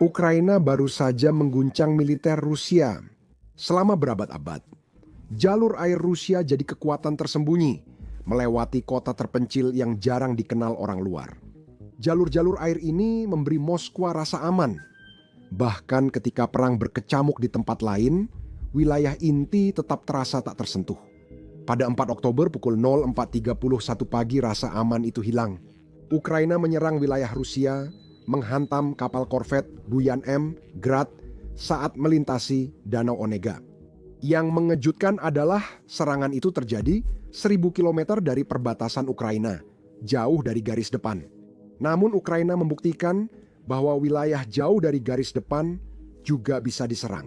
Ukraina baru saja mengguncang militer Rusia. Selama berabad-abad, jalur air Rusia jadi kekuatan tersembunyi, melewati kota terpencil yang jarang dikenal orang luar. Jalur-jalur air ini memberi Moskwa rasa aman. Bahkan ketika perang berkecamuk di tempat lain, wilayah inti tetap terasa tak tersentuh. Pada 4 Oktober pukul 04.31 pagi rasa aman itu hilang. Ukraina menyerang wilayah Rusia, menghantam kapal korvet Buyan M, Grad saat melintasi Danau Onega. Yang mengejutkan adalah serangan itu terjadi 1.000 km dari perbatasan Ukraina, jauh dari garis depan. Namun Ukraina membuktikan bahwa wilayah jauh dari garis depan juga bisa diserang.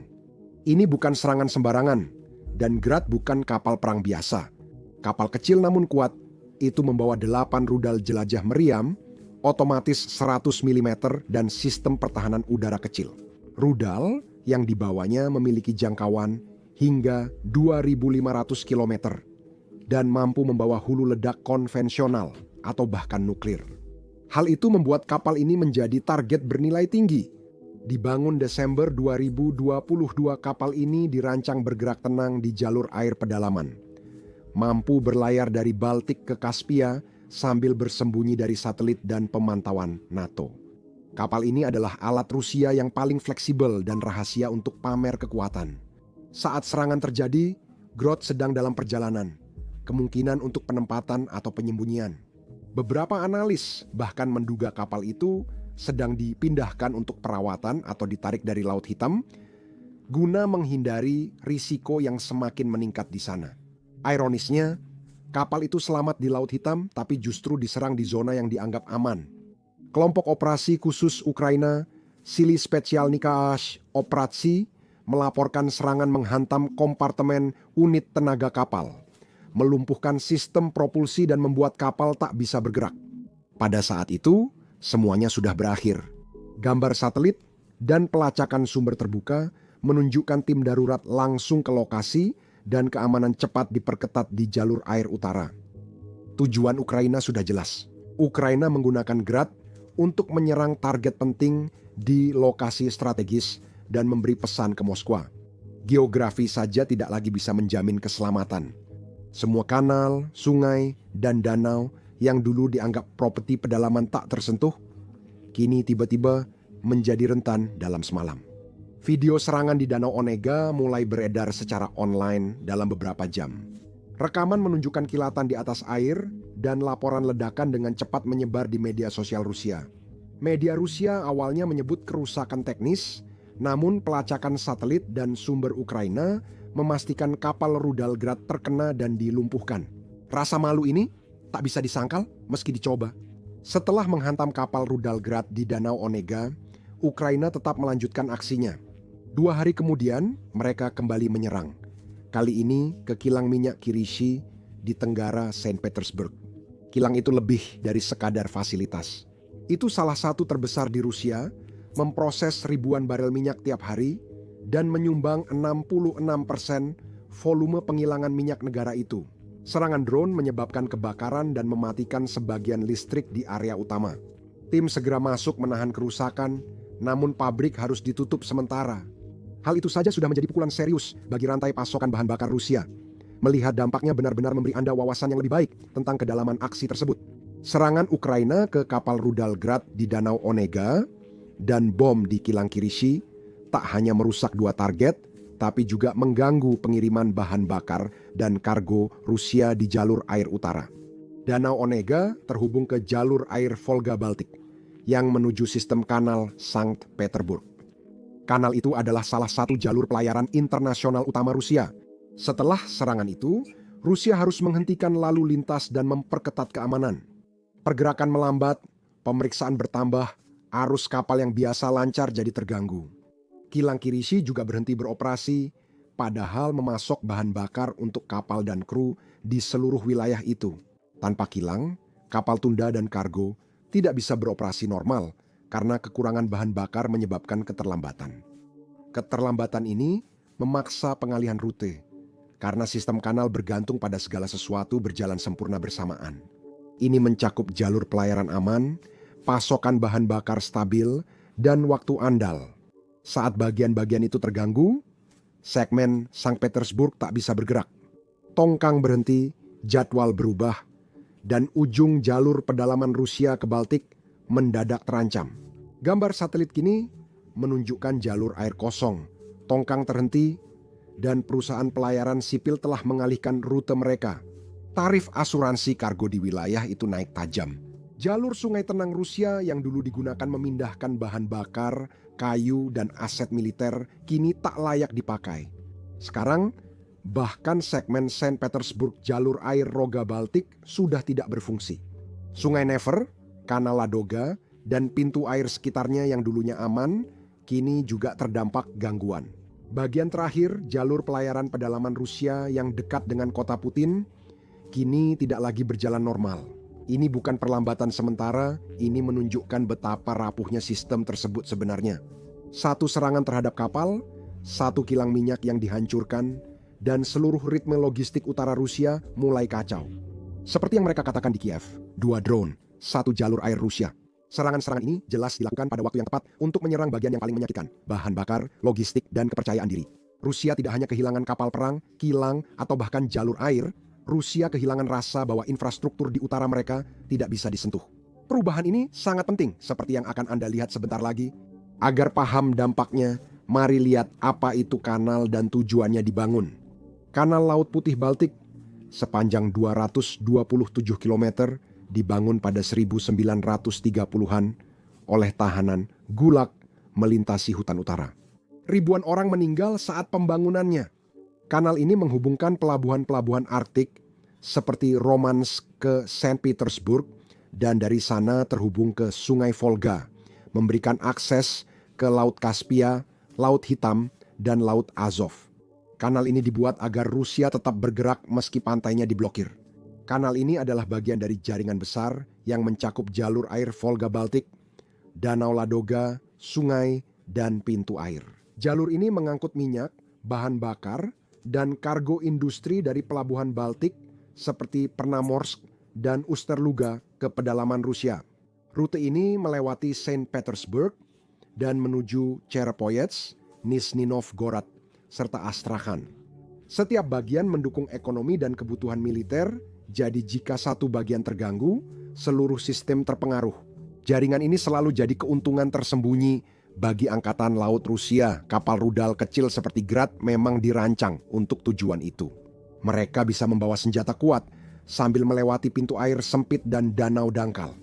Ini bukan serangan sembarangan, dan Grad bukan kapal perang biasa. Kapal kecil namun kuat, itu membawa 8 rudal jelajah meriam, otomatis 100 mm dan sistem pertahanan udara kecil. Rudal yang dibawanya memiliki jangkauan hingga 2.500 km dan mampu membawa hulu ledak konvensional atau bahkan nuklir. Hal itu membuat kapal ini menjadi target bernilai tinggi. Dibangun Desember 2022, kapal ini dirancang bergerak tenang di jalur air pedalaman. Mampu berlayar dari Baltik ke Kaspia sambil bersembunyi dari satelit dan pemantauan NATO. Kapal ini adalah alat Rusia yang paling fleksibel dan rahasia untuk pamer kekuatan. Saat serangan terjadi, Grad sedang dalam perjalanan, kemungkinan untuk penempatan atau penyembunyian. Beberapa analis bahkan menduga kapal itu sedang dipindahkan untuk perawatan atau ditarik dari Laut Hitam guna menghindari risiko yang semakin meningkat di sana. Ironisnya, kapal itu selamat di Laut Hitam tapi justru diserang di zona yang dianggap aman. Kelompok operasi khusus Ukraina, Sili Specjalnika Operasi, melaporkan serangan menghantam kompartemen unit tenaga kapal, melumpuhkan sistem propulsi dan membuat kapal tak bisa bergerak. Pada saat itu, semuanya sudah berakhir. Gambar satelit dan pelacakan sumber terbuka menunjukkan tim darurat langsung ke lokasi dan keamanan cepat diperketat di jalur air utara. Tujuan Ukraina sudah jelas. Ukraina menggunakan Grad untuk menyerang target penting di lokasi strategis dan memberi pesan ke Moskwa. Geografi saja tidak lagi bisa menjamin keselamatan. Semua kanal, sungai, dan danau yang dulu dianggap properti pedalaman tak tersentuh, kini tiba-tiba menjadi rentan dalam semalam. Video serangan di Danau Onega mulai beredar secara online dalam beberapa jam. Rekaman menunjukkan kilatan di atas air dan laporan ledakan dengan cepat menyebar di media sosial Rusia. Media Rusia awalnya menyebut kerusakan teknis, namun pelacakan satelit dan sumber Ukraina memastikan kapal rudal Grad terkena dan dilumpuhkan. Rasa malu ini tak bisa disangkal meski dicoba. Setelah menghantam kapal rudal Grad di Danau Onega, Ukraina tetap melanjutkan aksinya. 2 hari kemudian, mereka kembali menyerang. Kali ini ke kilang minyak Kirishi di tenggara Saint Petersburg. Kilang itu lebih dari sekadar fasilitas. Itu salah satu terbesar di Rusia, memproses ribuan barel minyak tiap hari, dan menyumbang 66% volume penghilangan minyak negara itu. Serangan drone menyebabkan kebakaran dan mematikan sebagian listrik di area utama. Tim segera masuk menahan kerusakan, namun pabrik harus ditutup sementara. Hal itu saja sudah menjadi pukulan serius bagi rantai pasokan bahan bakar Rusia. Melihat dampaknya benar-benar memberi Anda wawasan yang lebih baik tentang kedalaman aksi tersebut. Serangan Ukraina ke kapal rudal Grad di Danau Onega dan bom di kilang Kirishi tak hanya merusak 2 target, tapi juga mengganggu pengiriman bahan bakar dan kargo Rusia di jalur air utara. Danau Onega terhubung ke jalur air Volga-Baltik yang menuju sistem kanal Sankt Petersburg. Kanal itu adalah salah satu jalur pelayaran internasional utama Rusia. Setelah serangan itu, Rusia harus menghentikan lalu lintas dan memperketat keamanan. Pergerakan melambat, pemeriksaan bertambah, arus kapal yang biasa lancar jadi terganggu. Kilang Kirishi juga berhenti beroperasi, padahal memasok bahan bakar untuk kapal dan kru di seluruh wilayah itu. Tanpa kilang, kapal tunda dan kargo tidak bisa beroperasi normal karena kekurangan bahan bakar menyebabkan keterlambatan. Keterlambatan ini memaksa pengalihan rute, karena sistem kanal bergantung pada segala sesuatu berjalan sempurna bersamaan. Ini mencakup jalur pelayaran aman, pasokan bahan bakar stabil, dan waktu andal. Saat bagian-bagian itu terganggu, segmen Sankt Petersburg tak bisa bergerak. Tongkang berhenti, jadwal berubah, dan ujung jalur pedalaman Rusia ke Baltik mendadak terancam. Gambar satelit kini menunjukkan jalur air kosong, tongkang terhenti, dan perusahaan pelayaran sipil telah mengalihkan rute mereka. Tarif asuransi kargo di wilayah itu naik tajam. Jalur Sungai Tenang Rusia yang dulu digunakan memindahkan bahan bakar, kayu, dan aset militer kini tak layak dipakai. Sekarang, bahkan segmen Saint Petersburg jalur air Roga Baltik sudah tidak berfungsi. Sungai Never, Kanal Ladoga, dan pintu air sekitarnya yang dulunya aman, kini juga terdampak gangguan. Bagian terakhir, jalur pelayaran pedalaman Rusia yang dekat dengan kota Putin, kini tidak lagi berjalan normal. Ini bukan perlambatan sementara, ini menunjukkan betapa rapuhnya sistem tersebut sebenarnya. Satu serangan terhadap kapal, satu kilang minyak yang dihancurkan, dan seluruh ritme logistik utara Rusia mulai kacau. Seperti yang mereka katakan di Kiev, 2 drone, 1 jalur air Rusia. Serangan-serangan ini jelas dilakukan pada waktu yang tepat untuk menyerang bagian yang paling menyakitkan, bahan bakar, logistik, dan kepercayaan diri. Rusia tidak hanya kehilangan kapal perang, kilang, atau bahkan jalur air, Rusia kehilangan rasa bahwa infrastruktur di utara mereka tidak bisa disentuh. Perubahan ini sangat penting, seperti yang akan Anda lihat sebentar lagi. Agar paham dampaknya, mari lihat apa itu kanal dan tujuannya dibangun. Kanal Laut Putih Baltik sepanjang 227 km dibangun pada 1930-an oleh tahanan Gulag melintasi hutan utara. Ribuan orang meninggal saat pembangunannya. Kanal ini menghubungkan pelabuhan-pelabuhan Arktik seperti Romansk ke Saint Petersburg dan dari sana terhubung ke Sungai Volga, memberikan akses ke Laut Kaspia, Laut Hitam, dan Laut Azov. Kanal ini dibuat agar Rusia tetap bergerak meski pantainya diblokir. Kanal ini adalah bagian dari jaringan besar yang mencakup jalur air Volga-Baltik, Danau Ladoga, sungai, dan pintu air. Jalur ini mengangkut minyak, bahan bakar, dan kargo industri dari pelabuhan Baltik seperti Pernamorsk dan Usterluga ke pedalaman Rusia. Rute ini melewati Saint Petersburg dan menuju Cherepovets, Nizhny Novgorod, serta Astrakhan. Setiap bagian mendukung ekonomi dan kebutuhan militer, jadi jika satu bagian terganggu, seluruh sistem terpengaruh. Jaringan ini selalu jadi keuntungan tersembunyi bagi Angkatan Laut Rusia. Kapal rudal kecil seperti Grad memang dirancang untuk tujuan itu. Mereka bisa membawa senjata kuat sambil melewati pintu air sempit dan danau dangkal.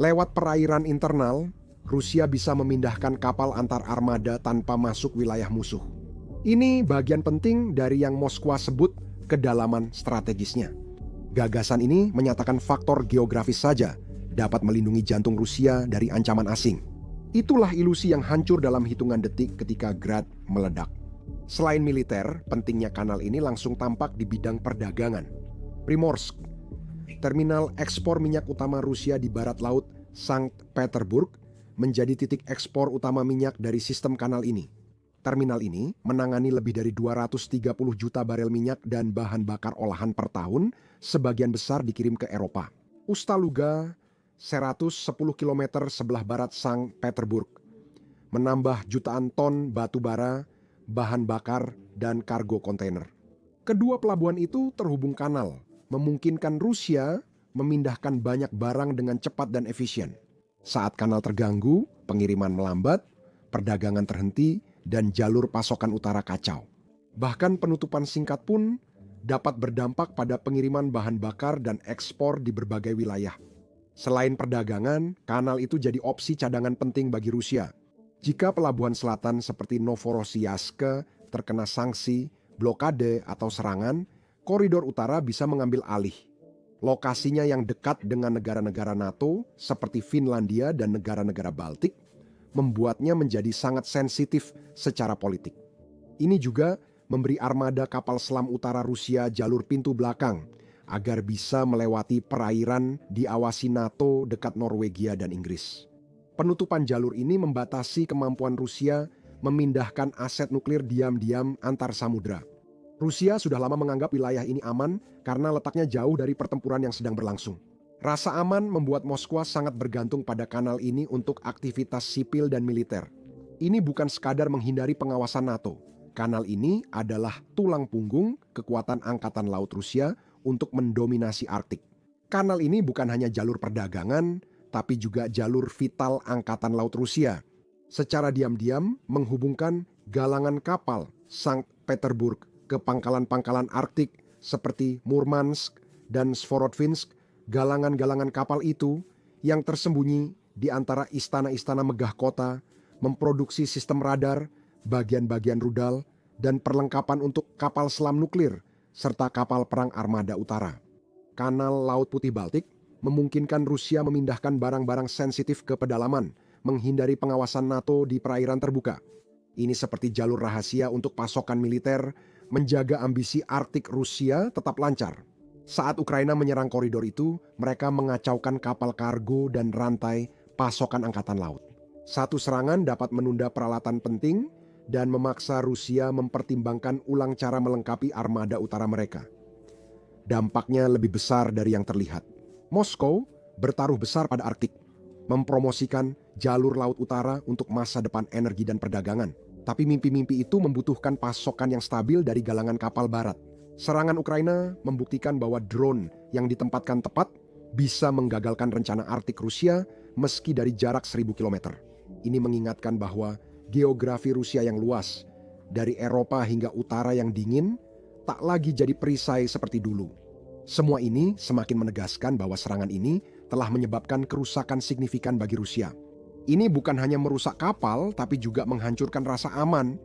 Lewat perairan internal, Rusia bisa memindahkan kapal antar armada tanpa masuk wilayah musuh. Ini bagian penting dari yang Moskwa sebut kedalaman strategisnya. Gagasan ini menyatakan faktor geografis saja dapat melindungi jantung Rusia dari ancaman asing. Itulah ilusi yang hancur dalam hitungan detik ketika Grad meledak. Selain militer, pentingnya kanal ini langsung tampak di bidang perdagangan. Primorsk, terminal ekspor minyak utama Rusia di barat laut Sankt Petersburg, menjadi titik ekspor utama minyak dari sistem kanal ini. Terminal ini menangani lebih dari 230 juta barel minyak dan bahan bakar olahan per tahun, sebagian besar dikirim ke Eropa. Ustaluga, 110 km sebelah barat Sankt Petersburg, menambah jutaan ton batu bara, bahan bakar, dan kargo kontainer. Kedua pelabuhan itu terhubung kanal, memungkinkan Rusia memindahkan banyak barang dengan cepat dan efisien. Saat kanal terganggu, pengiriman melambat, perdagangan terhenti, dan jalur pasokan utara kacau. Bahkan penutupan singkat pun dapat berdampak pada pengiriman bahan bakar dan ekspor di berbagai wilayah. Selain perdagangan, kanal itu jadi opsi cadangan penting bagi Rusia. Jika pelabuhan selatan seperti Novorossiysk terkena sanksi, blokade, atau serangan, koridor utara bisa mengambil alih. Lokasinya yang dekat dengan negara-negara NATO seperti Finlandia dan negara-negara Baltik membuatnya menjadi sangat sensitif secara politik. Ini juga memberi armada kapal selam utara Rusia jalur pintu belakang agar bisa melewati perairan diawasi NATO dekat Norwegia dan Inggris. Penutupan jalur ini membatasi kemampuan Rusia memindahkan aset nuklir diam-diam antar samudra. Rusia sudah lama menganggap wilayah ini aman karena letaknya jauh dari pertempuran yang sedang berlangsung. Rasa aman membuat Moskwa sangat bergantung pada kanal ini untuk aktivitas sipil dan militer. Ini bukan sekadar menghindari pengawasan NATO. Kanal ini adalah tulang punggung kekuatan Angkatan Laut Rusia untuk mendominasi Arktik. Kanal ini bukan hanya jalur perdagangan, tapi juga jalur vital Angkatan Laut Rusia. Secara diam-diam menghubungkan galangan kapal Sankt Petersburg ke pangkalan-pangkalan Arktik seperti Murmansk dan Svorodvinsk. Galangan-galangan kapal itu yang tersembunyi di antara istana-istana megah kota memproduksi sistem radar, bagian-bagian rudal, dan perlengkapan untuk kapal selam nuklir serta kapal perang armada utara. Kanal Laut Putih Baltik memungkinkan Rusia memindahkan barang-barang sensitif ke pedalaman, menghindari pengawasan NATO di perairan terbuka. Ini seperti jalur rahasia untuk pasokan militer, menjaga ambisi Arktik Rusia tetap lancar. Saat Ukraina menyerang koridor itu, mereka mengacaukan kapal kargo dan rantai pasokan angkatan laut. Satu serangan dapat menunda peralatan penting dan memaksa Rusia mempertimbangkan ulang cara melengkapi armada utara mereka. Dampaknya lebih besar dari yang terlihat. Moskow bertaruh besar pada Arktik, mempromosikan jalur laut utara untuk masa depan energi dan perdagangan. Tapi mimpi-mimpi itu membutuhkan pasokan yang stabil dari galangan kapal barat. Serangan Ukraina membuktikan bahwa drone yang ditempatkan tepat bisa menggagalkan rencana Arktik Rusia meski dari jarak 1000 km. Ini mengingatkan bahwa geografi Rusia yang luas, dari Eropa hingga utara yang dingin, tak lagi jadi perisai seperti dulu. Semua ini semakin menegaskan bahwa serangan ini telah menyebabkan kerusakan signifikan bagi Rusia. Ini bukan hanya merusak kapal, tapi juga menghancurkan rasa aman.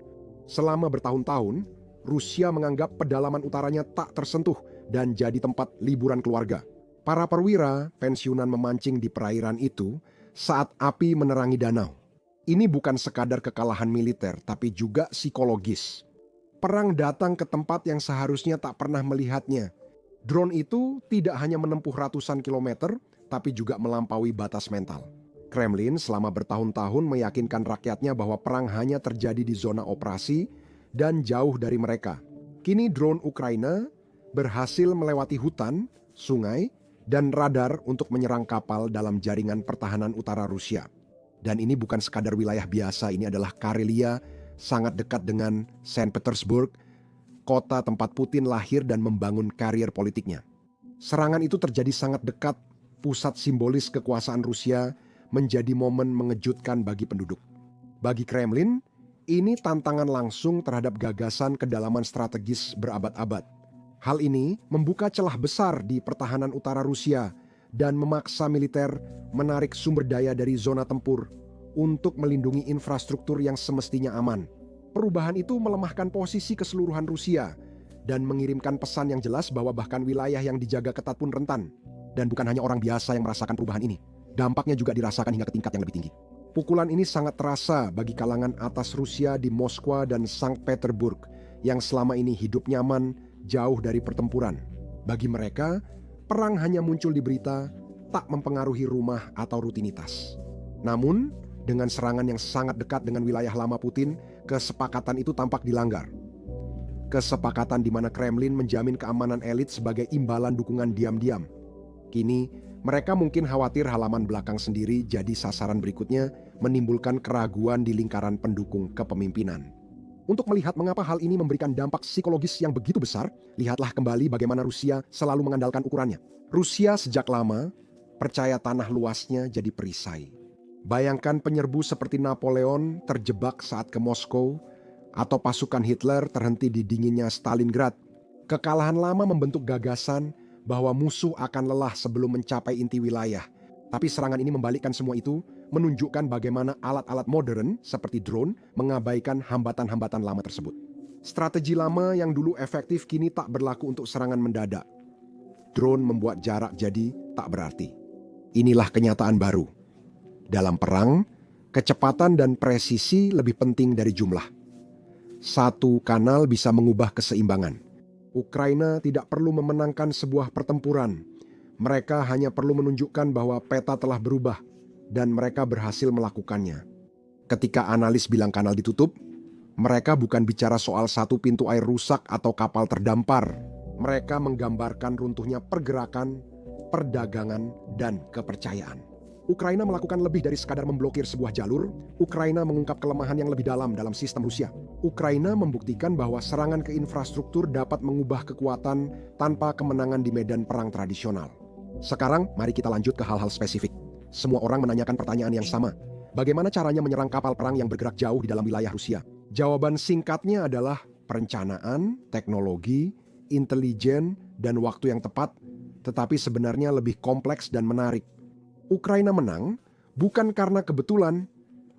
Selama bertahun-tahun, Rusia menganggap pedalaman utaranya tak tersentuh dan jadi tempat liburan keluarga. Para perwira pensiunan memancing di perairan itu saat api menerangi danau. Ini bukan sekadar kekalahan militer, tapi juga psikologis. Perang datang ke tempat yang seharusnya tak pernah melihatnya. Drone itu tidak hanya menempuh ratusan kilometer, tapi juga melampaui batas mental. Kremlin selama bertahun-tahun meyakinkan rakyatnya bahwa perang hanya terjadi di zona operasi dan jauh dari mereka. Kini drone Ukraina berhasil melewati hutan, sungai, dan radar untuk menyerang kapal dalam jaringan pertahanan utara Rusia. Dan ini bukan sekadar wilayah biasa, ini adalah Karelia, sangat dekat dengan Saint Petersburg, kota tempat Putin lahir dan membangun karier politiknya. Serangan itu terjadi sangat dekat, pusat simbolis kekuasaan Rusia menjadi momen mengejutkan bagi penduduk. Bagi Kremlin, ini tantangan langsung terhadap gagasan kedalaman strategis berabad-abad. Hal ini membuka celah besar di pertahanan utara Rusia dan memaksa militer menarik sumber daya dari zona tempur untuk melindungi infrastruktur yang semestinya aman. Perubahan itu melemahkan posisi keseluruhan Rusia dan mengirimkan pesan yang jelas bahwa bahkan wilayah yang dijaga ketat pun rentan. Dan bukan hanya orang biasa yang merasakan perubahan ini. Dampaknya juga dirasakan hingga ke tingkat yang lebih tinggi. Pukulan ini sangat terasa bagi kalangan atas Rusia di Moskwa dan Sankt Petersburg yang selama ini hidup nyaman jauh dari pertempuran. Bagi mereka, perang hanya muncul di berita, tak mempengaruhi rumah atau rutinitas. Namun, dengan serangan yang sangat dekat dengan wilayah lama Putin, kesepakatan itu tampak dilanggar. Kesepakatan di mana Kremlin menjamin keamanan elit sebagai imbalan dukungan diam-diam. Kini, mereka mungkin khawatir halaman belakang sendiri jadi sasaran berikutnya, menimbulkan keraguan di lingkaran pendukung kepemimpinan. Untuk melihat mengapa hal ini memberikan dampak psikologis yang begitu besar, lihatlah kembali bagaimana Rusia selalu mengandalkan ukurannya. Rusia sejak lama percaya tanah luasnya jadi perisai. Bayangkan penyerbu seperti Napoleon terjebak saat ke Moskow, atau pasukan Hitler terhenti di dinginnya Stalingrad. Kekalahan lama membentuk gagasan bahwa musuh akan lelah sebelum mencapai inti wilayah. Tapi serangan ini membalikkan semua itu, menunjukkan bagaimana alat-alat modern seperti drone mengabaikan hambatan-hambatan lama tersebut. Strategi lama yang dulu efektif kini tak berlaku untuk serangan mendadak. Drone membuat jarak jadi tak berarti. Inilah kenyataan baru. Dalam perang, kecepatan dan presisi lebih penting dari jumlah. Satu kanal bisa mengubah keseimbangan. Ukraina tidak perlu memenangkan sebuah pertempuran. Mereka hanya perlu menunjukkan bahwa peta telah berubah dan mereka berhasil melakukannya. Ketika analis bilang kanal ditutup, mereka bukan bicara soal satu pintu air rusak atau kapal terdampar. Mereka menggambarkan runtuhnya pergerakan, perdagangan, dan kepercayaan. Ukraina melakukan lebih dari sekadar memblokir sebuah jalur. Ukraina mengungkap kelemahan yang lebih dalam dalam sistem Rusia. Ukraina membuktikan bahwa serangan ke infrastruktur dapat mengubah kekuatan tanpa kemenangan di medan perang tradisional. Sekarang, mari kita lanjut ke hal-hal spesifik. Semua orang menanyakan pertanyaan yang sama. Bagaimana caranya menyerang kapal perang yang bergerak jauh di dalam wilayah Rusia? Jawaban singkatnya adalah perencanaan, teknologi, intelijen, dan waktu yang tepat, tetapi sebenarnya lebih kompleks dan menarik. Ukraina menang bukan karena kebetulan,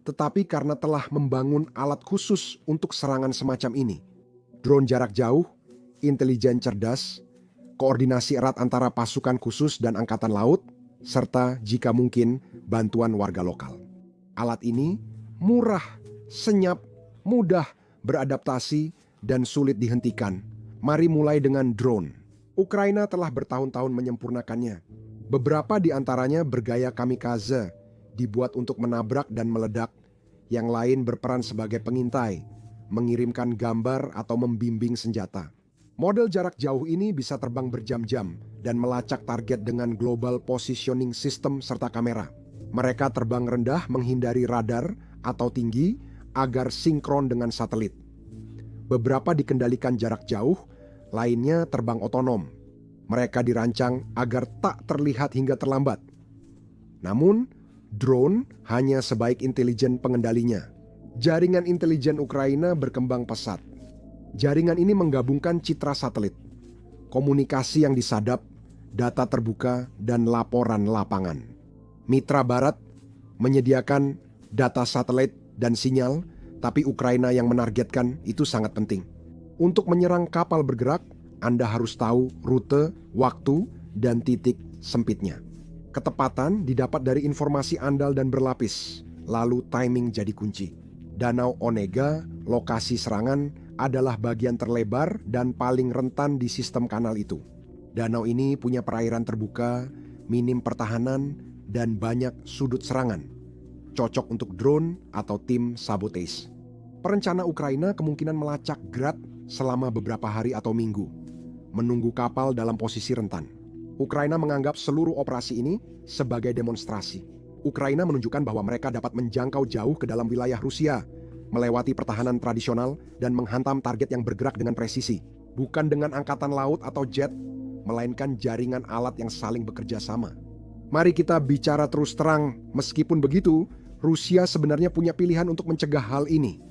tetapi karena telah membangun alat khusus untuk serangan semacam ini. Drone jarak jauh, intelijen cerdas, koordinasi erat antara pasukan khusus dan angkatan laut, serta jika mungkin bantuan warga lokal. Alat ini murah, senyap, mudah beradaptasi, dan sulit dihentikan. Mari mulai dengan drone. Ukraina telah bertahun-tahun menyempurnakannya. Beberapa di antaranya bergaya kamikaze, dibuat untuk menabrak dan meledak. Yang lain berperan sebagai pengintai, mengirimkan gambar atau membimbing senjata. Model jarak jauh ini bisa terbang berjam-jam dan melacak target dengan Global Positioning System serta kamera. Mereka terbang rendah menghindari radar atau tinggi agar sinkron dengan satelit. Beberapa dikendalikan jarak jauh, lainnya terbang otonom. Mereka dirancang agar tak terlihat hingga terlambat. Namun, drone hanya sebaik intelijen pengendalinya. Jaringan intelijen Ukraina berkembang pesat. Jaringan ini menggabungkan citra satelit, komunikasi yang disadap, data terbuka, dan laporan lapangan. Mitra Barat menyediakan data satelit dan sinyal, tapi Ukraina yang menargetkan itu sangat penting. Untuk menyerang kapal bergerak, Anda harus tahu rute, waktu, dan titik sempitnya. Ketepatan didapat dari informasi andal dan berlapis, lalu timing jadi kunci. Danau Onega, lokasi serangan, adalah bagian terlebar dan paling rentan di sistem kanal itu. Danau ini punya perairan terbuka, minim pertahanan, dan banyak sudut serangan. Cocok untuk drone atau tim sabotage. Perencana Ukraina kemungkinan melacak Grad selama beberapa hari atau minggu, menunggu kapal dalam posisi rentan. Ukraina menganggap seluruh operasi ini sebagai demonstrasi. Ukraina menunjukkan bahwa mereka dapat menjangkau jauh ke dalam wilayah Rusia, melewati pertahanan tradisional, dan menghantam target yang bergerak dengan presisi. Bukan dengan angkatan laut atau jet, melainkan jaringan alat yang saling bekerja sama. Mari kita bicara terus terang, meskipun begitu, Rusia sebenarnya punya pilihan untuk mencegah hal ini.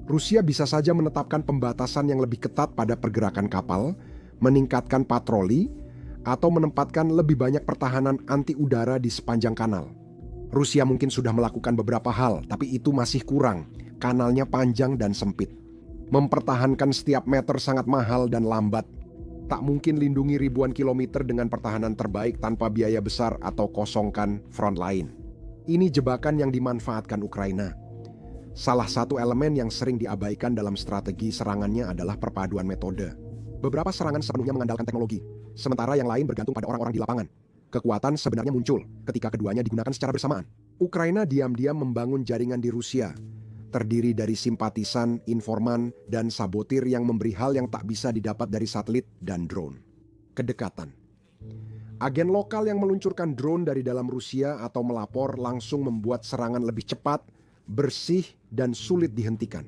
Rusia bisa saja menetapkan pembatasan yang lebih ketat pada pergerakan kapal, meningkatkan patroli, atau menempatkan lebih banyak pertahanan anti udara di sepanjang kanal. Rusia mungkin sudah melakukan beberapa hal, tapi itu masih kurang. Kanalnya panjang dan sempit. Mempertahankan setiap meter sangat mahal dan lambat. Tak mungkin lindungi ribuan kilometer dengan pertahanan terbaik tanpa biaya besar atau kosongkan front line. Ini jebakan yang dimanfaatkan Ukraina. Salah satu elemen yang sering diabaikan dalam strategi serangannya adalah perpaduan metode. Beberapa serangan sepenuhnya mengandalkan teknologi, sementara yang lain bergantung pada orang-orang di lapangan. Kekuatan sebenarnya muncul ketika keduanya digunakan secara bersamaan. Ukraina diam-diam membangun jaringan di Rusia, terdiri dari simpatisan, informan, dan sabotir yang memberi hal yang tak bisa didapat dari satelit dan drone. Kedekatan. Agen lokal yang meluncurkan drone dari dalam Rusia atau melapor langsung membuat serangan lebih cepat, bersih, dan sulit dihentikan.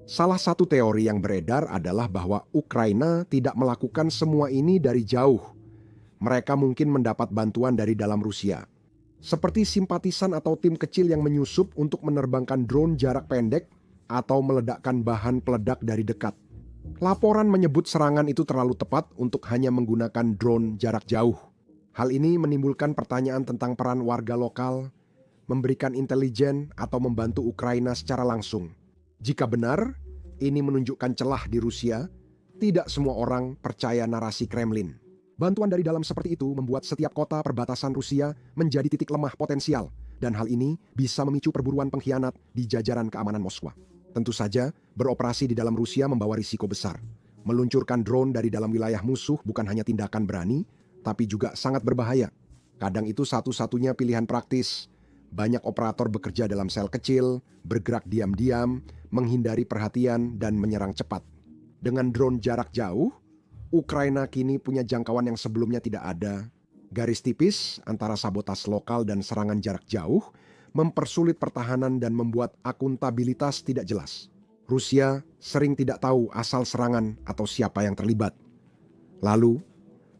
Salah satu teori yang beredar adalah bahwa Ukraina tidak melakukan semua ini dari jauh. Mereka mungkin mendapat bantuan dari dalam Rusia, seperti simpatisan atau tim kecil yang menyusup untuk menerbangkan drone jarak pendek atau meledakkan bahan peledak dari dekat. Laporan menyebut serangan itu terlalu tepat untuk hanya menggunakan drone jarak jauh. Hal ini menimbulkan pertanyaan tentang peran warga lokal, memberikan intelijen atau membantu Ukraina secara langsung. Jika benar, ini menunjukkan celah di Rusia. Tidak semua orang percaya narasi Kremlin. Bantuan dari dalam seperti itu membuat setiap kota perbatasan Rusia menjadi titik lemah potensial, dan hal ini bisa memicu perburuan pengkhianat di jajaran keamanan Moskwa. Tentu saja, beroperasi di dalam Rusia membawa risiko besar. Meluncurkan drone dari dalam wilayah musuh bukan hanya tindakan berani, tapi juga sangat berbahaya. Kadang itu satu-satunya pilihan praktis. Banyak operator bekerja dalam sel kecil, bergerak diam-diam, menghindari perhatian, dan menyerang cepat. Dengan drone jarak jauh, Ukraina kini punya jangkauan yang sebelumnya tidak ada. Garis tipis antara sabotas lokal dan serangan jarak jauh mempersulit pertahanan dan membuat akuntabilitas tidak jelas. Rusia sering tidak tahu asal serangan atau siapa yang terlibat. Lalu,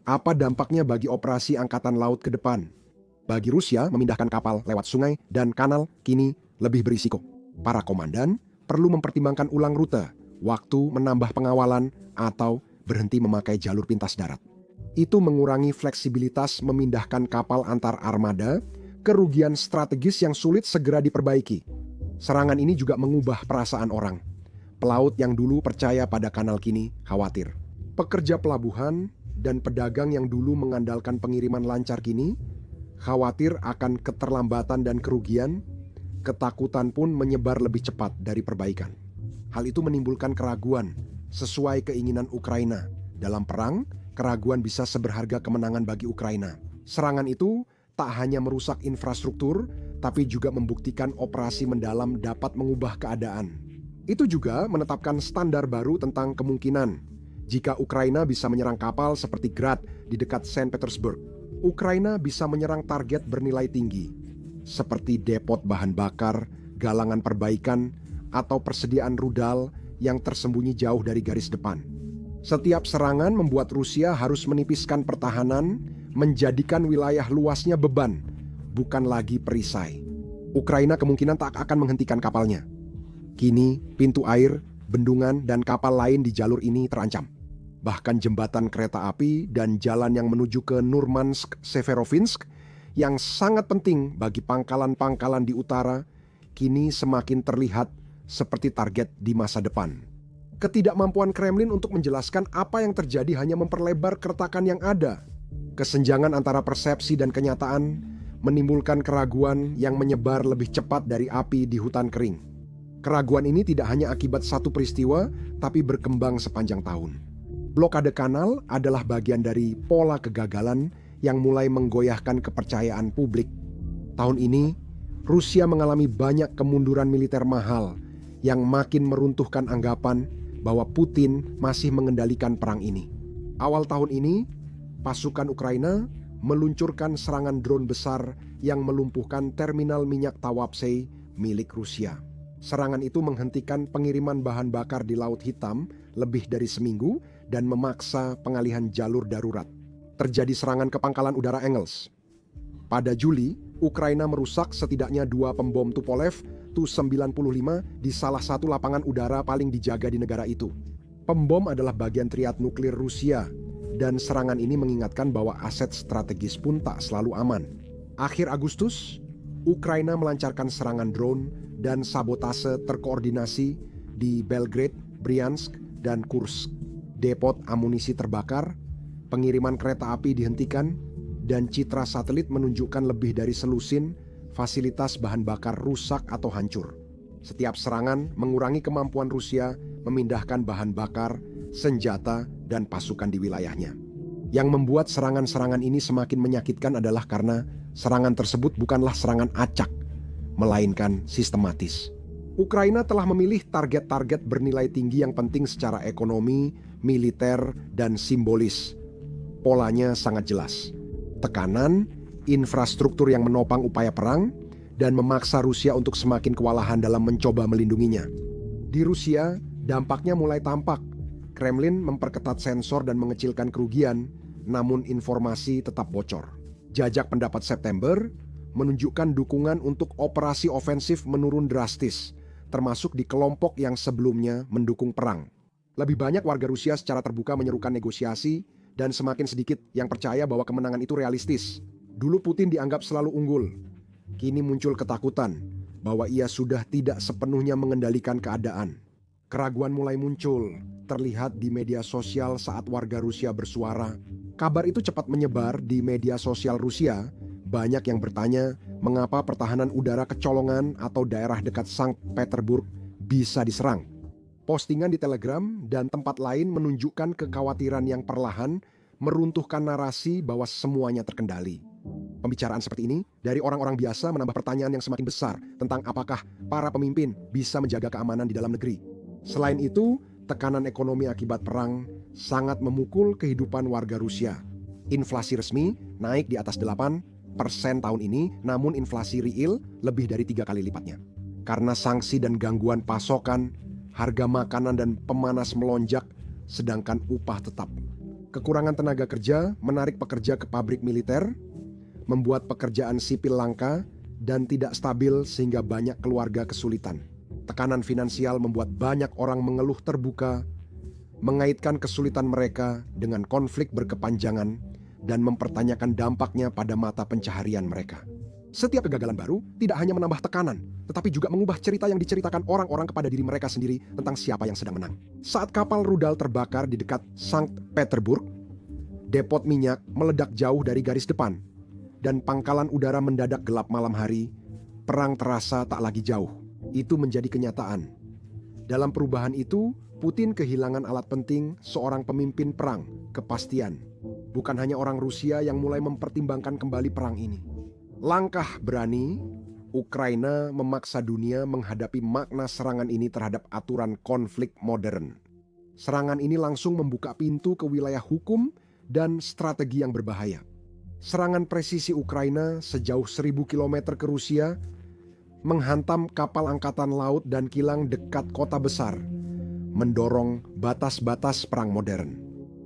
apa dampaknya bagi operasi Angkatan Laut ke depan? Bagi Rusia, memindahkan kapal lewat sungai dan kanal kini lebih berisiko. Para komandan perlu mempertimbangkan ulang rute, waktu menambah pengawalan, atau berhenti memakai jalur pintas darat. Itu mengurangi fleksibilitas memindahkan kapal antar armada, kerugian strategis yang sulit segera diperbaiki. Serangan ini juga mengubah perasaan orang. Pelaut yang dulu percaya pada kanal kini khawatir. Pekerja pelabuhan dan pedagang yang dulu mengandalkan pengiriman lancar kini khawatir akan keterlambatan dan kerugian. Ketakutan pun menyebar lebih cepat dari perbaikan. Hal itu menimbulkan keraguan sesuai keinginan Ukraina. Dalam perang, keraguan bisa seberharga kemenangan bagi Ukraina. Serangan itu tak hanya merusak infrastruktur, tapi juga membuktikan operasi mendalam dapat mengubah keadaan. Itu juga menetapkan standar baru tentang kemungkinan jika Ukraina bisa menyerang kapal seperti Grad di dekat Saint Petersburg. Ukraina bisa menyerang target bernilai tinggi, seperti depot bahan bakar, galangan perbaikan, atau persediaan rudal yang tersembunyi jauh dari garis depan. Setiap serangan membuat Rusia harus menipiskan pertahanan, menjadikan wilayah luasnya beban, bukan lagi perisai. Ukraina kemungkinan tak akan menghentikan kapalnya. Kini, pintu air, bendungan, dan kapal lain di jalur ini terancam. Bahkan jembatan kereta api dan jalan yang menuju ke Murmansk-Severodvinsk yang sangat penting bagi pangkalan-pangkalan di utara, kini semakin terlihat seperti target di masa depan. Ketidakmampuan Kremlin untuk menjelaskan apa yang terjadi hanya memperlebar keretakan yang ada. Kesenjangan antara persepsi dan kenyataan menimbulkan keraguan yang menyebar lebih cepat dari api di hutan kering. Keraguan ini tidak hanya akibat satu peristiwa, tapi berkembang sepanjang tahun. Blokade kanal adalah bagian dari pola kegagalan yang mulai menggoyahkan kepercayaan publik. Tahun ini, Rusia mengalami banyak kemunduran militer mahal yang makin meruntuhkan anggapan bahwa Putin masih mengendalikan perang ini. Awal tahun ini, pasukan Ukraina meluncurkan serangan drone besar yang melumpuhkan terminal minyak Tawapsey milik Rusia. Serangan itu menghentikan pengiriman bahan bakar di Laut Hitam lebih dari seminggu dan memaksa pengalihan jalur darurat. Terjadi serangan ke pangkalan udara Engels. Pada Juli, Ukraina merusak setidaknya 2 pembom Tupolev Tu-95 di salah satu lapangan udara paling dijaga di negara itu. Pembom adalah bagian triad nuklir Rusia, dan serangan ini mengingatkan bahwa aset strategis pun tak selalu aman. Akhir Agustus, Ukraina melancarkan serangan drone dan sabotase terkoordinasi di Belgrade, Bryansk, dan Kursk. Depot amunisi terbakar, pengiriman kereta api dihentikan, dan citra satelit menunjukkan lebih dari selusin fasilitas bahan bakar rusak atau hancur. Setiap serangan mengurangi kemampuan Rusia memindahkan bahan bakar, senjata, dan pasukan di wilayahnya. Yang membuat serangan-serangan ini semakin menyakitkan adalah karena serangan tersebut bukanlah serangan acak, melainkan sistematis. Ukraina telah memilih target-target bernilai tinggi yang penting secara ekonomi, militer, dan simbolis. Polanya sangat jelas. Tekanan, infrastruktur yang menopang upaya perang, dan memaksa Rusia untuk semakin kewalahan dalam mencoba melindunginya. Di Rusia, dampaknya mulai tampak. Kremlin memperketat sensor dan mengecilkan kerugian, namun informasi tetap bocor. Jajak pendapat September menunjukkan dukungan untuk operasi ofensif menurun drastis, termasuk di kelompok yang sebelumnya mendukung perang. Lebih banyak warga Rusia secara terbuka menyerukan negosiasi, dan semakin sedikit yang percaya bahwa kemenangan itu realistis. Dulu Putin dianggap selalu unggul. Kini muncul ketakutan bahwa ia sudah tidak sepenuhnya mengendalikan keadaan. Keraguan mulai muncul, terlihat di media sosial saat warga Rusia bersuara. Kabar itu cepat menyebar di media sosial Rusia. Banyak yang bertanya mengapa pertahanan udara kecolongan atau daerah dekat Sankt Petersburg bisa diserang. Postingan di Telegram dan tempat lain menunjukkan kekhawatiran yang perlahan meruntuhkan narasi bahwa semuanya terkendali. Pembicaraan seperti ini dari orang-orang biasa menambah pertanyaan yang semakin besar tentang apakah para pemimpin bisa menjaga keamanan di dalam negeri. Selain itu, tekanan ekonomi akibat perang sangat memukul kehidupan warga Rusia. Inflasi resmi naik di atas 8% tahun ini, namun inflasi real lebih dari 3 kali lipatnya. Karena sanksi dan gangguan pasokan, harga makanan dan pemanas melonjak, sedangkan upah tetap. Kekurangan tenaga kerja menarik pekerja ke pabrik militer, membuat pekerjaan sipil langka dan tidak stabil sehingga banyak keluarga kesulitan. Tekanan finansial membuat banyak orang mengeluh terbuka, mengaitkan kesulitan mereka dengan konflik berkepanjangan dan mempertanyakan dampaknya pada mata pencaharian mereka. Setiap kegagalan baru tidak hanya menambah tekanan, tetapi juga mengubah cerita yang diceritakan orang-orang kepada diri mereka sendiri tentang siapa yang sedang menang. Saat kapal rudal terbakar di dekat Sankt Petersburg, depot minyak meledak jauh dari garis depan, dan pangkalan udara mendadak gelap malam hari, perang terasa tak lagi jauh. Itu menjadi kenyataan. Dalam perubahan itu, Putin kehilangan alat penting seorang pemimpin perang, kepastian. Bukan hanya orang Rusia yang mulai mempertimbangkan kembali perang ini. Langkah berani, Ukraina memaksa dunia menghadapi makna serangan ini terhadap aturan konflik modern. Serangan ini langsung membuka pintu ke wilayah hukum dan strategi yang berbahaya. Serangan presisi Ukraina sejauh 1.000 km ke Rusia, menghantam kapal angkatan laut dan kilang dekat kota besar, mendorong batas-batas perang modern.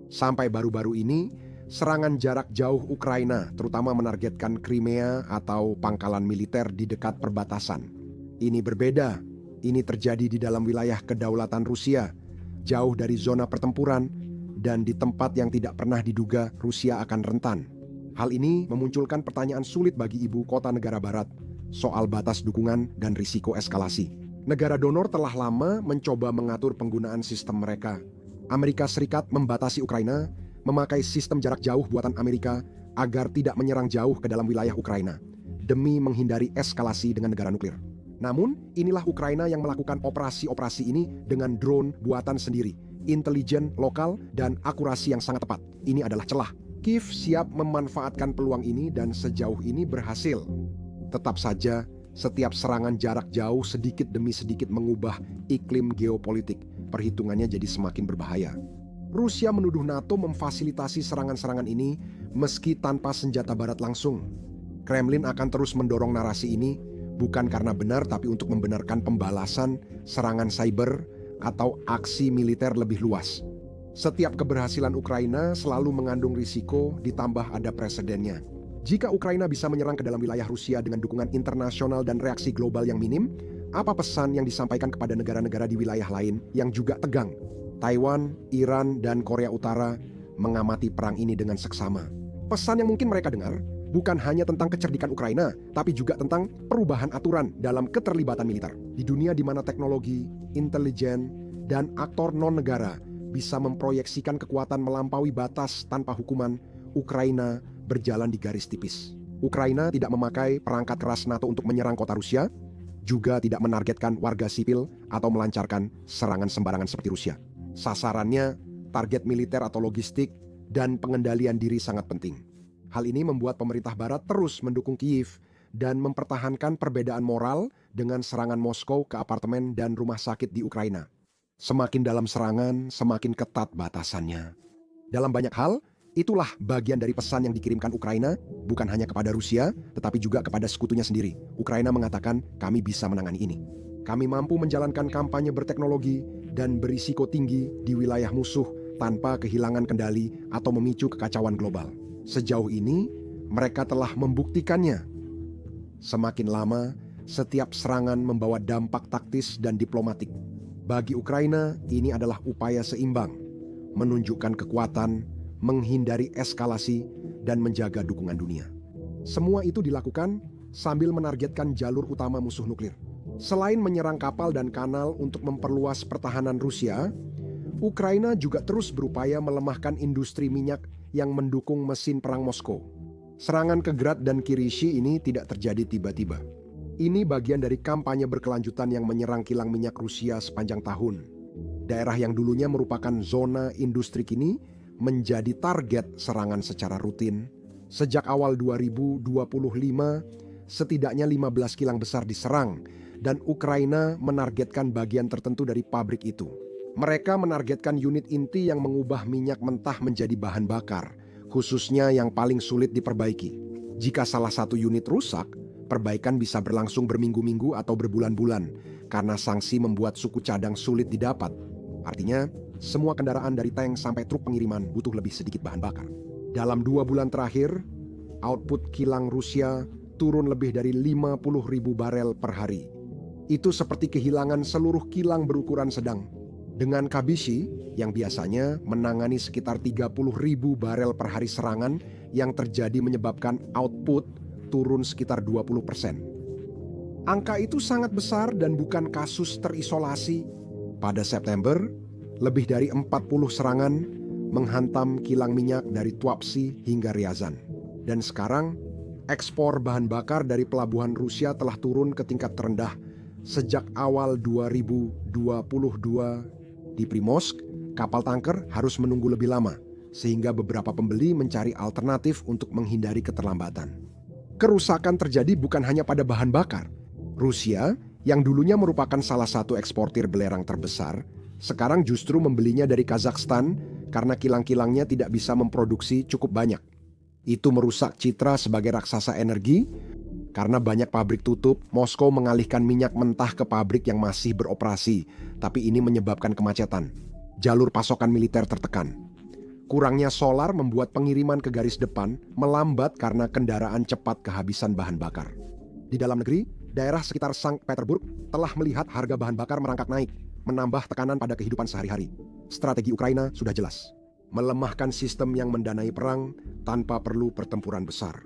Sampai baru-baru ini, serangan jarak jauh Ukraina terutama menargetkan Crimea atau pangkalan militer di dekat perbatasan. Ini berbeda. Ini terjadi di dalam wilayah kedaulatan Rusia, jauh dari zona pertempuran, dan di tempat yang tidak pernah diduga Rusia akan rentan. Hal ini memunculkan pertanyaan sulit bagi ibu kota negara barat soal batas dukungan dan risiko eskalasi. Negara donor telah lama mencoba mengatur penggunaan sistem mereka. Amerika Serikat membatasi Ukraina, memakai sistem jarak jauh buatan Amerika agar tidak menyerang jauh ke dalam wilayah Ukraina, demi menghindari eskalasi dengan negara nuklir. Namun, inilah Ukraina yang melakukan operasi-operasi ini dengan drone buatan sendiri, intelijen lokal, dan akurasi yang sangat tepat. Ini adalah celah. Kiev siap memanfaatkan peluang ini dan sejauh ini berhasil. Tetap saja, setiap serangan jarak jauh sedikit demi sedikit mengubah iklim geopolitik. Perhitungannya jadi semakin berbahaya. Rusia menuduh NATO memfasilitasi serangan-serangan ini meski tanpa senjata barat langsung. Kremlin akan terus mendorong narasi ini, bukan karena benar tapi untuk membenarkan pembalasan, serangan cyber, atau aksi militer lebih luas. Setiap keberhasilan Ukraina selalu mengandung risiko, ditambah ada presidennya. Jika Ukraina bisa menyerang ke dalam wilayah Rusia dengan dukungan internasional dan reaksi global yang minim, apa pesan yang disampaikan kepada negara-negara di wilayah lain yang juga tegang? Taiwan, Iran, dan Korea Utara mengamati perang ini dengan seksama. Pesan yang mungkin mereka dengar bukan hanya tentang kecerdikan Ukraina, tapi juga tentang perubahan aturan dalam keterlibatan militer. Di dunia di mana teknologi, intelijen, dan aktor non-negara bisa memproyeksikan kekuatan melampaui batas tanpa hukuman, Ukraina berjalan di garis tipis. Ukraina tidak memakai perangkat keras NATO untuk menyerang kota Rusia, juga tidak menargetkan warga sipil atau melancarkan serangan sembarangan seperti Rusia. Sasarannya, target militer atau logistik, dan pengendalian diri sangat penting. Hal ini membuat pemerintah barat terus mendukung Kiev dan mempertahankan perbedaan moral dengan serangan Moskow ke apartemen dan rumah sakit di Ukraina. Semakin dalam serangan, semakin ketat batasannya. Dalam banyak hal, itulah bagian dari pesan yang dikirimkan Ukraina, bukan hanya kepada Rusia, tetapi juga kepada sekutunya sendiri. Ukraina mengatakan, kami bisa menangani ini. Kami mampu menjalankan kampanye berteknologi dan berisiko tinggi di wilayah musuh tanpa kehilangan kendali atau memicu kekacauan global. Sejauh ini, mereka telah membuktikannya. Semakin lama, setiap serangan membawa dampak taktis dan diplomatik. Bagi Ukraina, ini adalah upaya seimbang, menunjukkan kekuatan, menghindari eskalasi, dan menjaga dukungan dunia. Semua itu dilakukan sambil menargetkan jalur utama musuh nuklir. Selain menyerang kapal dan kanal untuk memperluas pertahanan Rusia, Ukraina juga terus berupaya melemahkan industri minyak yang mendukung mesin perang Moskow. Serangan ke Grad dan Kirishi ini tidak terjadi tiba-tiba. Ini bagian dari kampanye berkelanjutan yang menyerang kilang minyak Rusia sepanjang tahun. Daerah yang dulunya merupakan zona industri kini menjadi target serangan secara rutin. Sejak awal 2025, setidaknya 15 kilang besar diserang dan Ukraina menargetkan bagian tertentu dari pabrik itu. Mereka menargetkan unit inti yang mengubah minyak mentah menjadi bahan bakar, khususnya yang paling sulit diperbaiki. Jika salah satu unit rusak, perbaikan bisa berlangsung berminggu-minggu atau berbulan-bulan karena sanksi membuat suku cadang sulit didapat. Artinya, semua kendaraan dari tank sampai truk pengiriman butuh lebih sedikit bahan bakar. Dalam 2 bulan terakhir, output kilang Rusia turun lebih dari 50.000 barel per hari. Itu seperti kehilangan seluruh kilang berukuran sedang. Dengan Kabyshi, yang biasanya menangani sekitar 30.000 barel per hari serangan yang terjadi menyebabkan output turun sekitar 20%. Angka itu sangat besar dan bukan kasus terisolasi. Pada September, lebih dari 40 serangan menghantam kilang minyak dari Tuapse hingga Ryazan. Dan sekarang, ekspor bahan bakar dari pelabuhan Rusia telah turun ke tingkat terendah sejak awal 2022. Di Primorsk, kapal tanker harus menunggu lebih lama, sehingga beberapa pembeli mencari alternatif untuk menghindari keterlambatan. Kerusakan terjadi bukan hanya pada bahan bakar. Rusia, yang dulunya merupakan salah satu eksportir belerang terbesar, sekarang justru membelinya dari Kazakhstan karena kilang-kilangnya tidak bisa memproduksi cukup banyak. Itu merusak citra sebagai raksasa energi. Karena banyak pabrik tutup, Moskow mengalihkan minyak mentah ke pabrik yang masih beroperasi, tapi ini menyebabkan kemacetan. Jalur pasokan militer tertekan. Kurangnya solar membuat pengiriman ke garis depan melambat karena kendaraan cepat kehabisan bahan bakar. Di dalam negeri, daerah sekitar Sankt Petersburg telah melihat harga bahan bakar merangkak naik, menambah tekanan pada kehidupan sehari-hari. Strategi Ukraina sudah jelas. Melemahkan sistem yang mendanai perang tanpa perlu pertempuran besar.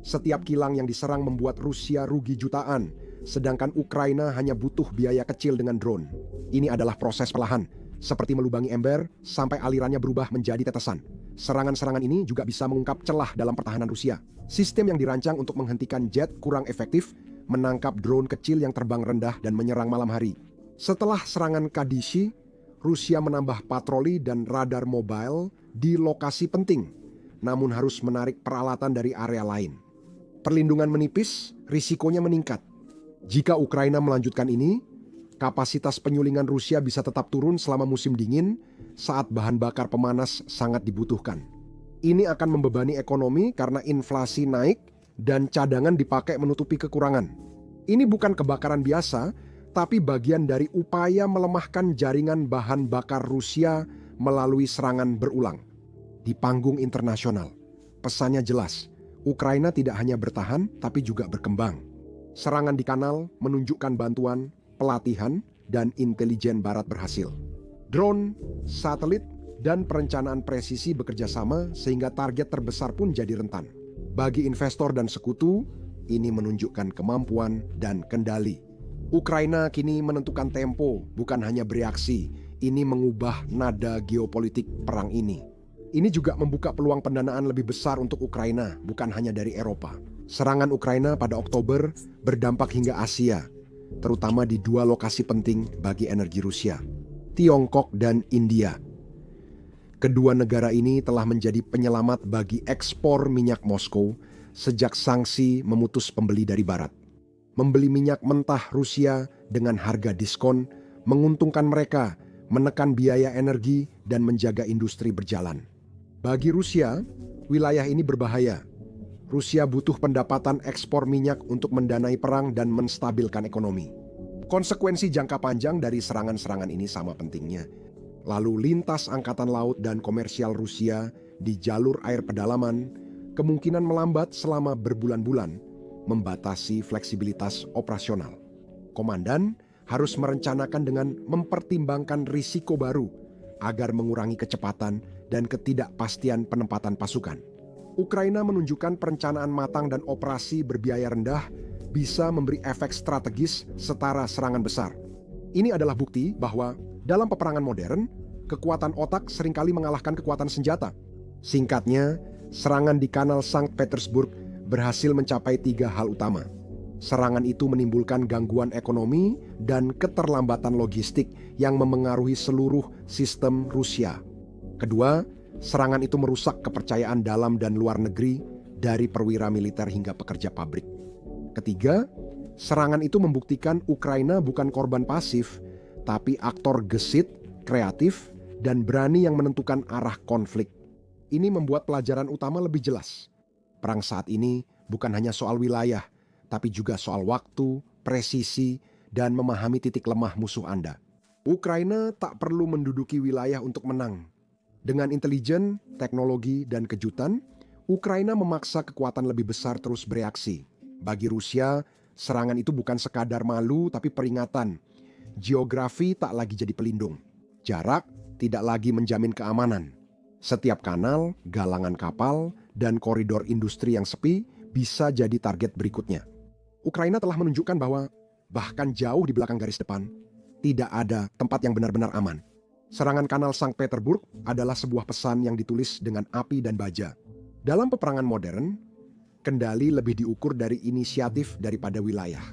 Setiap kilang yang diserang membuat Rusia rugi jutaan, sedangkan Ukraina hanya butuh biaya kecil dengan drone. Ini adalah proses perlahan, seperti melubangi ember sampai alirannya berubah menjadi tetesan. Serangan-serangan ini juga bisa mengungkap celah dalam pertahanan Rusia. Sistem yang dirancang untuk menghentikan jet kurang efektif, menangkap drone kecil yang terbang rendah dan menyerang malam hari. Setelah serangan Kabyshi, Rusia menambah patroli dan radar mobile di lokasi penting, namun harus menarik peralatan dari area lain. Perlindungan menipis, risikonya meningkat. Jika Ukraina melanjutkan ini, kapasitas penyulingan Rusia bisa tetap turun selama musim dingin saat bahan bakar pemanas sangat dibutuhkan. Ini akan membebani ekonomi karena inflasi naik dan cadangan dipakai menutupi kekurangan. Ini bukan kebakaran biasa, tapi bagian dari upaya melemahkan jaringan bahan bakar Rusia melalui serangan berulang. Di panggung internasional, pesannya jelas. Ukraina tidak hanya bertahan, tapi juga berkembang. Serangan di kanal menunjukkan bantuan, pelatihan, dan intelijen Barat berhasil. Drone, satelit, dan perencanaan presisi bekerja sama sehingga target terbesar pun jadi rentan. Bagi investor dan sekutu, ini menunjukkan kemampuan dan kendali. Ukraina kini menentukan tempo, bukan hanya bereaksi. Ini mengubah nada geopolitik perang ini. Ini juga membuka peluang pendanaan lebih besar untuk Ukraina, bukan hanya dari Eropa. Serangan Ukraina pada Oktober berdampak hingga Asia, terutama di 2 lokasi penting bagi energi Rusia, Tiongkok dan India. Kedua negara ini telah menjadi penyelamat bagi ekspor minyak Moskow sejak sanksi memutus pembeli dari Barat. Membeli minyak mentah Rusia dengan harga diskon menguntungkan mereka, menekan biaya energi dan menjaga industri berjalan. Bagi Rusia, wilayah ini berbahaya. Rusia butuh pendapatan ekspor minyak untuk mendanai perang dan menstabilkan ekonomi. Konsekuensi jangka panjang dari serangan-serangan ini sama pentingnya. Lalu lintas angkatan laut dan komersial Rusia di jalur air pedalaman kemungkinan melambat selama berbulan-bulan, membatasi fleksibilitas operasional. Komandan harus merencanakan dengan mempertimbangkan risiko baru agar mengurangi kecepatan dan ketidakpastian penempatan pasukan. Ukraina menunjukkan perencanaan matang dan operasi berbiaya rendah bisa memberi efek strategis setara serangan besar. Ini adalah bukti bahwa dalam peperangan modern, kekuatan otak seringkali mengalahkan kekuatan senjata. Singkatnya, serangan di kanal Sankt Petersburg berhasil mencapai 3 hal utama. Serangan itu menimbulkan gangguan ekonomi dan keterlambatan logistik yang memengaruhi seluruh sistem Rusia. Kedua, serangan itu merusak kepercayaan dalam dan luar negeri dari perwira militer hingga pekerja pabrik. Ketiga, serangan itu membuktikan Ukraina bukan korban pasif, tapi aktor gesit, kreatif, dan berani yang menentukan arah konflik. Ini membuat pelajaran utama lebih jelas. Perang saat ini bukan hanya soal wilayah, tapi juga soal waktu, presisi, dan memahami titik lemah musuh Anda. Ukraina tak perlu menduduki wilayah untuk menang. Dengan intelijen, teknologi, dan kejutan, Ukraina memaksa kekuatan lebih besar terus bereaksi. Bagi Rusia, serangan itu bukan sekadar malu tapi peringatan. Geografi tak lagi jadi pelindung. Jarak tidak lagi menjamin keamanan. Setiap kanal, galangan kapal, dan koridor industri yang sepi bisa jadi target berikutnya. Ukraina telah menunjukkan bahwa bahkan jauh di belakang garis depan, tidak ada tempat yang benar-benar aman. Serangan kanal Sankt Petersburg adalah sebuah pesan yang ditulis dengan api dan baja. Dalam peperangan modern, kendali lebih diukur dari inisiatif daripada wilayah.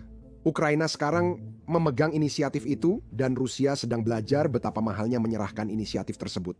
Ukraina sekarang memegang inisiatif itu dan Rusia sedang belajar betapa mahalnya menyerahkan inisiatif tersebut.